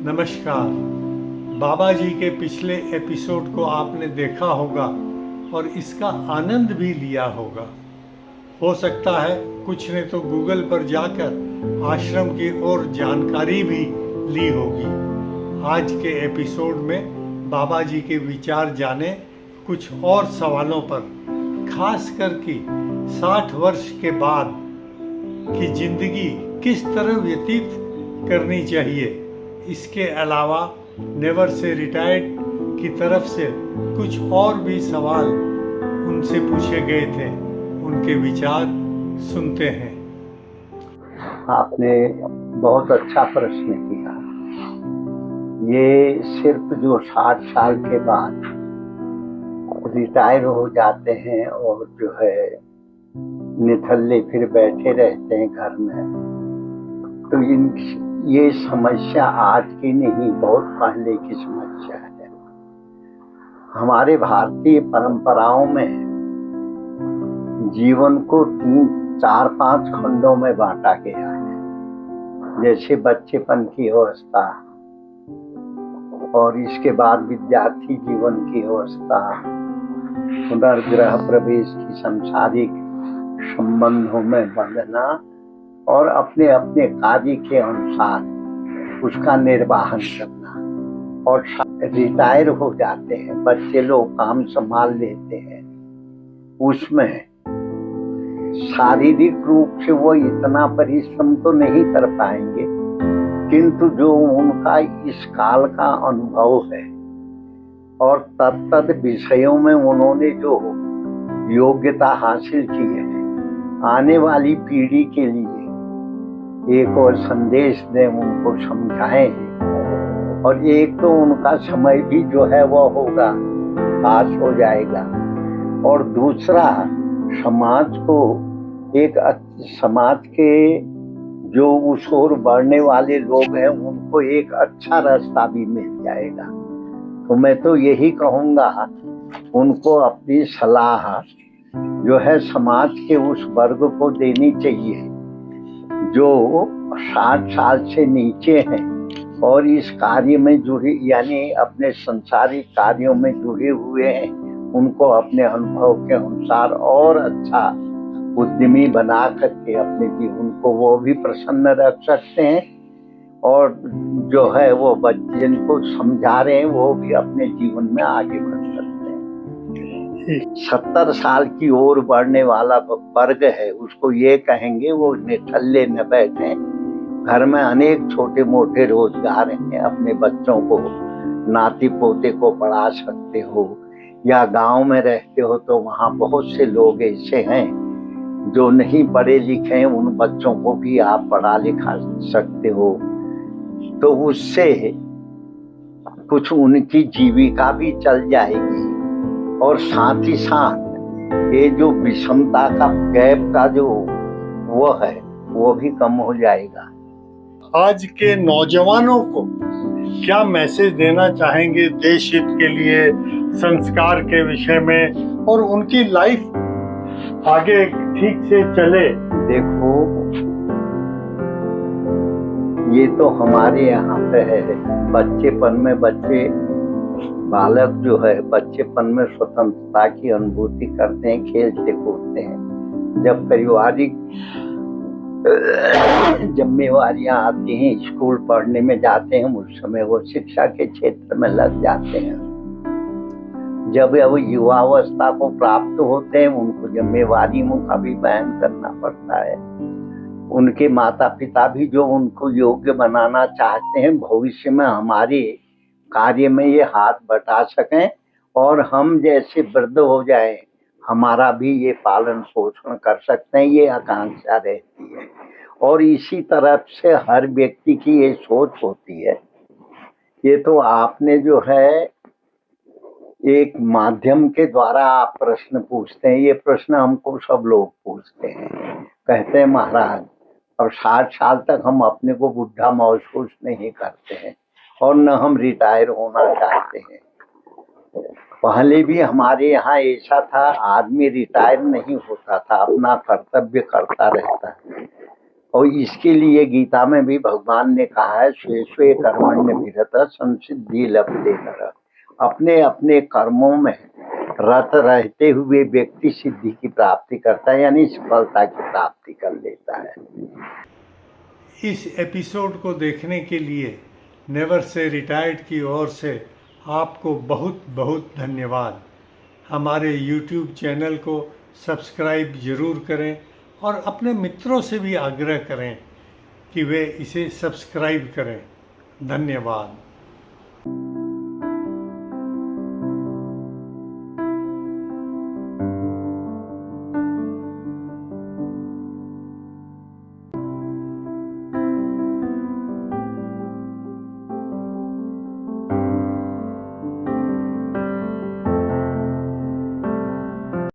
नमस्कार। बाबा जी के पिछले एपिसोड को आपने देखा होगा और इसका आनंद भी लिया होगा। हो सकता है कुछ ने तो गूगल पर जाकर आश्रम की और जानकारी भी ली होगी। आज के एपिसोड में बाबा जी के विचार जाने कुछ और सवालों पर, खास करके 60 वर्ष के बाद की जिंदगी किस तरह व्यतीत करनी चाहिए। इसके अलावा नेवर से रिटायर्ड की तरफ से कुछ और भी सवाल उनसे पूछे गए थे। उनके विचार सुनते हैं। आपने बहुत अच्छा प्रश्न किया। ये सिर्फ जो 60 साल के बाद रिटायर हो जाते हैं और जो है निठल्ले फिर बैठे रहते हैं घर में, तो ये समस्या आज की नहीं, बहुत पहले की समस्या है। हमारे भारतीय परंपराओं में जीवन को 3, 4, 5 खंडों में बांटा गया है। जैसे बच्चेपन की अवस्था, और इसके बाद विद्यार्थी जीवन की अवस्था, पुनर्गृह प्रवेश की सांसारिक संबंधों में बंधना, और अपने अपने कार्य के अनुसार उसका निर्वाहन करना। और रिटायर हो जाते हैं, बच्चे लोग काम संभाल लेते हैं। उसमें शारीरिक रूप से वो इतना परिश्रम तो नहीं कर पाएंगे, किंतु जो उनका इस काल का अनुभव है और तत्त विषयों में उन्होंने जो योग्यता हासिल की है, आने वाली पीढ़ी के लिए एक और संदेश दें, उनको समझाएं। और एक तो उनका समय भी जो है वो होगा, पास हो जाएगा। और दूसरा, समाज को समाज के जो उस ओर बढ़ने वाले लोग हैं उनको एक अच्छा रास्ता भी मिल जाएगा। तो मैं तो यही कहूँगा, उनको अपनी सलाह जो है समाज के उस वर्ग को देनी चाहिए जो 60 साल से नीचे हैं और इस कार्य में जुड़े, यानी अपने संसारिक कार्यों में जुड़े हुए हैं। उनको अपने अनुभव के अनुसार और अच्छा उद्यमी बना करके अपने जीवन को वो भी प्रसन्न रख सकते हैं, और जो है वो जिनको समझा रहे हैं वो भी अपने जीवन में आगे बढ़ सकते हैं। 70 साल की ओर बढ़ने वाला वर्ग है, उसको ये कहेंगे वो निठल्ले न बैठे। घर में अनेक छोटे मोटे रोजगार हैं, अपने बच्चों को, नाती पोते को पढ़ा सकते हो, या गांव में रहते हो तो वहाँ बहुत से लोग ऐसे हैं जो नहीं पढ़े लिखे हैं, उन बच्चों को भी आप पढ़ा लिखा सकते हो। तो उससे कुछ उनकी जीविका भी चल जाएगी, और साथ ही साथ ये जो विषमता का गैप का जो वो है वो भी कम हो जाएगा। आज के नौजवानों को क्या मैसेज देना चाहेंगे देश हित के लिए, संस्कार के विषय में, और उनकी लाइफ आगे ठीक से चले? देखो, ये तो हमारे यहाँ पे है, बच्चेपन में बालक जो है बच्चेपन में स्वतंत्रता की अनुभूति करते हैं, खेलते कूदते हैं। जब पारिवारिक जिम्मेवारियां आती हैं, स्कूल पढ़ने में जाते हैं, उस समय वो शिक्षा के क्षेत्र में लग जाते हैं। जब वो युवावस्था को प्राप्त होते हैं, उनको जिम्मेवारियों का भी बयान करना पड़ता है। उनके माता पिता भी जो उनको योग्य बनाना चाहते हैं, भविष्य में हमारे कार्य में ये हाथ बटा सकें और हम जैसे वृद्ध हो जाएं, हमारा भी ये पालन पोषण कर सकते हैं, ये आकांक्षा रहती है। और इसी तरफ से हर व्यक्ति की ये सोच होती है। ये तो आपने जो है एक माध्यम के द्वारा आप प्रश्न पूछते हैं, ये प्रश्न हमको सब लोग पूछते हैं। कहते हैं महाराज, अब 60 साल तक हम अपने को बुढ़ा महसूस नहीं करते हैं और न हम रिटायर होना चाहते हैं। पहले भी हमारे यहाँ ऐसा था, आदमी रिटायर नहीं होता था, अपना कर्तव्य करता रहता है। और इसके लिए गीता में भी भगवान ने कहा है, स्वे स्वे कर्मण्य विरतः संसिद्धि लभते नरः। अपने अपने कर्मों में रत रहते हुए व्यक्ति सिद्धि की प्राप्ति करता है, यानी सफलता की प्राप्ति कर लेता है। इस एपिसोड को देखने के लिए नेवर से रिटायर्ड की ओर से आपको बहुत बहुत धन्यवाद। हमारे YouTube चैनल को सब्सक्राइब जरूर करें और अपने मित्रों से भी आग्रह करें कि वे इसे सब्सक्राइब करें। धन्यवाद।